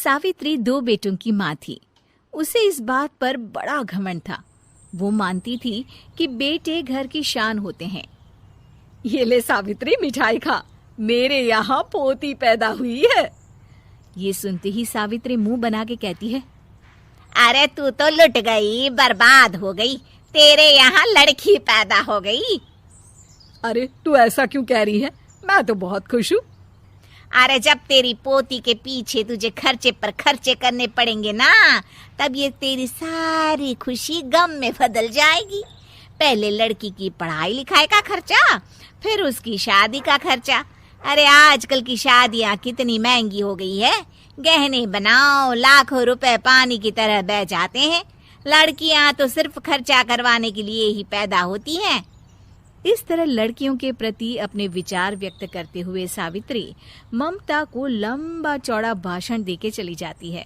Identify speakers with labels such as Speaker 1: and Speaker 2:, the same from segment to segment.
Speaker 1: सावित्री 2 बेटों की माँ थी। उसे इस बात पर बड़ा घमंड था। वो मानती थी कि बेटे घर की शान होते हैं।
Speaker 2: ये ले सावित्री, मिठाई खा, मेरे यहाँ पोती पैदा हुई है।
Speaker 1: ये सुनते ही सावित्री मुंह बना के कहती है,
Speaker 3: अरे तू तो लुट गई, बर्बाद हो गई, तेरे यहाँ लड़की पैदा हो गई।
Speaker 2: अरे तू ऐसा क्यों कह रही है? मैं तो बहुत खुश हूँ।
Speaker 3: अरे जब तेरी पोती के पीछे तुझे खर्चे पर खर्चे करने पड़ेंगे ना, तब ये तेरी सारी खुशी गम में बदल जाएगी। पहले लड़की की पढ़ाई लिखाई का खर्चा, फिर उसकी शादी का खर्चा। अरे आजकल की शादियाँ कितनी महंगी हो गई है। गहने बनाओ, लाखों रुपए पानी की तरह बह जाते हैं। लड़कियाँ तो सिर्फ खर्चा करवाने के लिए ही पैदा होती हैं।
Speaker 1: इस तरह लड़कियों के प्रति अपने विचार व्यक्त करते हुए सावित्री ममता को लंबा चौड़ा भाषण देके चली जाती है।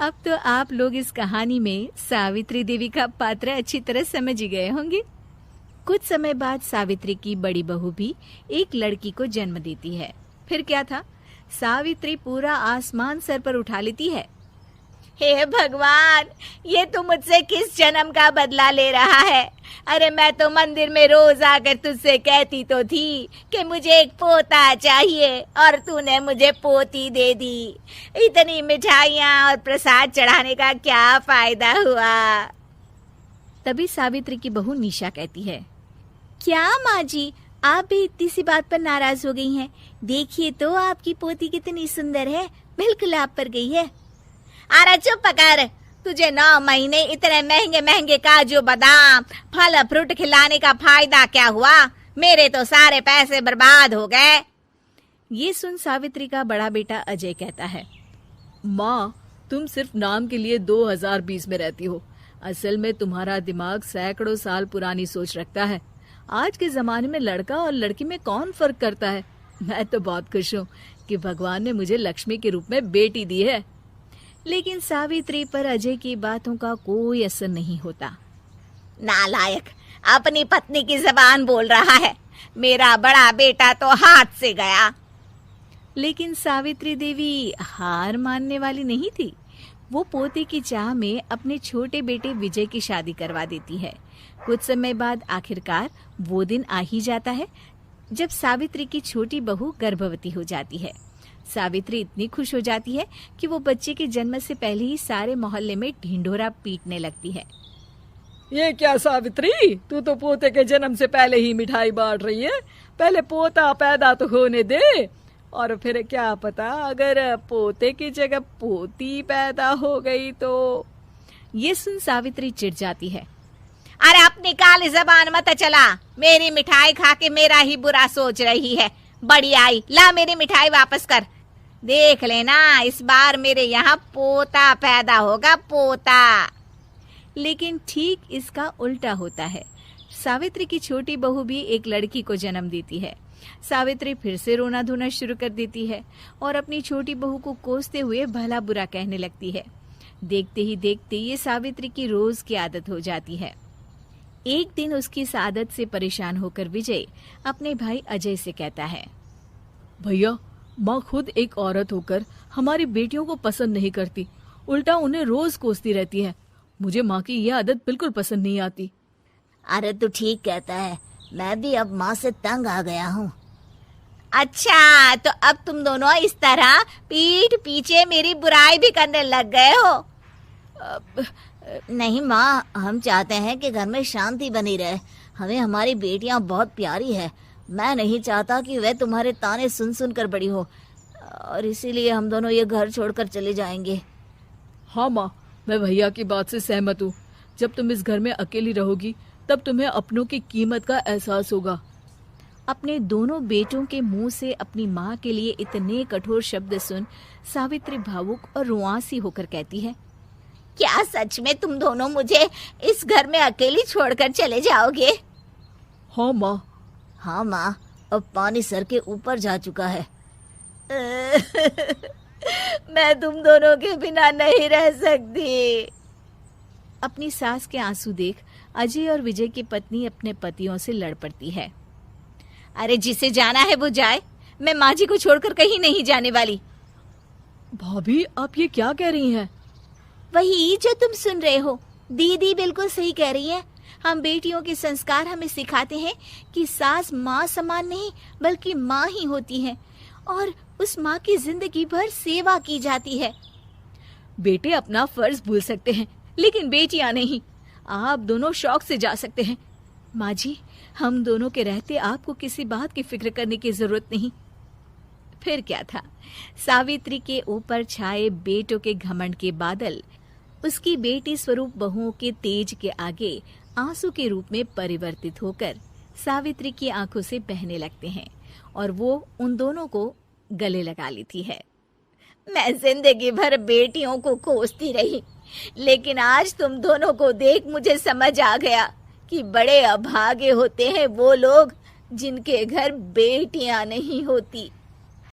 Speaker 1: अब तो आप लोग इस कहानी में सावित्री देवी का पात्र अच्छी तरह समझ ही गए होंगे। कुछ समय बाद सावित्री की बड़ी बहू भी एक लड़की को जन्म देती है। फिर क्या था, सावित्री पूरा आसमान सर पर उठा लेती है।
Speaker 3: हे भगवान, ये तू मुझसे किस जन्म का बदला ले रहा है? अरे मैं तो मंदिर में रोज आकर तुझसे कहती तो थी कि मुझे एक पोता चाहिए, और तूने मुझे पोती दे दी। इतनी मिठाइयाँ और प्रसाद चढ़ाने का क्या फायदा हुआ?
Speaker 1: तभी सावित्री की बहू निशा कहती है, क्या माँ जी, आप भी इतनी सी बात पर नाराज हो गई हैं? देखिए तो आपकी पोती कितनी सुंदर है, बिल्कुल आप पर गई है।
Speaker 3: अरे चुप कर, तुझे 9 महीने इतने महंगे महंगे काजू बादाम फल फ्रूट खिलाने का फायदा क्या हुआ? मेरे तो सारे पैसे बर्बाद हो गए।
Speaker 1: ये सुन सावित्री का बड़ा बेटा अजय कहता है,
Speaker 2: माँ, तुम सिर्फ नाम के लिए 2020 में रहती हो। असल में तुम्हारा दिमाग सैकड़ों साल पुरानी सोच रखता है। आज के जमाने में लड़का और लड़की में कौन फर्क करता है? मैं तो बहुत खुश हूँ कि भगवान ने मुझे लक्ष्मी के रूप में बेटी दी है।
Speaker 1: लेकिन सावित्री पर अजय की बातों का कोई असर नहीं होता।
Speaker 3: नालायक, अपनी पत्नी की जबान बोल रहा है। मेरा बड़ा बेटा तो हाथ से गया।
Speaker 1: लेकिन सावित्री देवी हार मानने वाली नहीं थी। वो पोते की चाह में अपने छोटे बेटे विजय की शादी करवा देती है। कुछ समय बाद आखिरकार वो दिन आ ही जाता है जब सावित्री की छोटी बहू गर्भवती हो जाती है। सावित्री इतनी खुश हो जाती है कि वो बच्चे के जन्म से पहले ही सारे मोहल्ले में ढिंढोरा पीटने लगती है।
Speaker 2: ये क्या सावित्री, तू तो पोते के जन्म से पहले ही मिठाई बांट रही है। पहले पोता पैदा तो होने दे, और फिर क्या पता अगर पोते की जगह पोती पैदा हो गई तो।
Speaker 1: ये सुन सावित्री चिढ़ जाती है।
Speaker 3: अरे अपनी काली जबान मत चला, मेरी मिठाई खा के मेरा ही बुरा सोच रही है। बड़ी आई, ला मेरी मिठाई वापस कर। देख लेना, इस बार मेरे यहाँ पोता पैदा होगा, पोता।
Speaker 1: लेकिन ठीक इसका उल्टा होता है। सावित्री की छोटी बहू भी एक लड़की को जन्म देती है। सावित्री फिर से रोना धोना शुरू कर देती है और अपनी छोटी बहू को कोसते हुए भला बुरा कहने लगती है। देखते ही देखते ये सावित्री की रोज की आदत हो जाती है। एक दिन उसकी इस आदत से परेशान होकर विजय अपने भाई अजय से कहता है,
Speaker 2: भैया, माँ खुद एक औरत होकर हमारी बेटियों को पसंद नहीं करती, उल्टा उन्हें रोज कोसती रहती है। मुझे माँ की यह आदत बिल्कुल पसंद नहीं आती।
Speaker 3: अरे तू ठीक कहता है, मैं भी अब माँ से तंग आ गया हूँ। अच्छा, तो अब तुम दोनों इस तरह पीठ पीछे मेरी बुराई भी करने लग गए हो? नहीं माँ, हम चाहते हैं कि घर में शांति बनी रहे। हमें हमारी बेटियाँ बहुत प्यारी है। मैं नहीं चाहता कि वह तुम्हारे ताने सुन सुन कर बड़ी हो, और इसीलिए हम दोनों ये घर छोड़कर चले जाएंगे।
Speaker 2: हाँ माँ, मैं भैया की बात से सहमत हूँ। जब तुम इस घर में अकेली रहोगी तब तुम्हें अपनों की कीमत का एहसास होगा।
Speaker 1: अपने दोनों बेटों के मुंह से अपनी माँ के लिए इतने कठोर शब्द सुन सावित्री भावुक और रुआंसी होकर कहती है,
Speaker 3: क्या सच में तुम दोनों मुझे इस घर में अकेली छोड़कर चले जाओगे?
Speaker 2: हाँ माँ।
Speaker 3: हाँ माँ, अब पानी सर के ऊपर जा चुका है। मैं तुम दोनों के बिना नहीं रह सकती।
Speaker 1: अपनी सास के आंसू देख अजय और विजय की पत्नी अपने पतियों से लड़ पड़ती है।
Speaker 3: अरे जिसे जाना है वो जाए, मैं माँ जी को छोड़कर कहीं नहीं जाने वाली।
Speaker 2: भाभी, आप ये क्या कह रही हैं?
Speaker 3: वही जो तुम सुन रहे हो। दीदी बिल्कुल सही कह रही है। हम बेटियों के संस्कार हमें सिखाते हैं कि सास माँ समान नहीं बल्कि माँ ही होती है और उस माँ की जिंदगी भर सेवा की जाती है।
Speaker 2: बेटे अपना फर्ज भूल सकते हैं, लेकिन बेटियां नहीं। आप दोनों शौक से जा सकते हैं।
Speaker 1: माँ जी, हम दोनों के रहते आपको किसी बात की फिक्र करने की जरूरत नहीं। फिर क्या था, सावित्री के ऊपर छाए बेटों के घमंड के बादल उसकी बेटी स्वरूप बहुओं के तेज के आगे आंसू के रूप में परिवर्तित होकर सावित्री की आंखों से बहने लगते हैं और वो उन दोनों को गले लगा लेती है।
Speaker 3: मैं जिंदगी भर बेटियों को कोसती रही, लेकिन आज तुम दोनों को देख मुझे समझ आ गया कि बड़े अभागे होते हैं वो लोग जिनके घर बेटियां नहीं होती।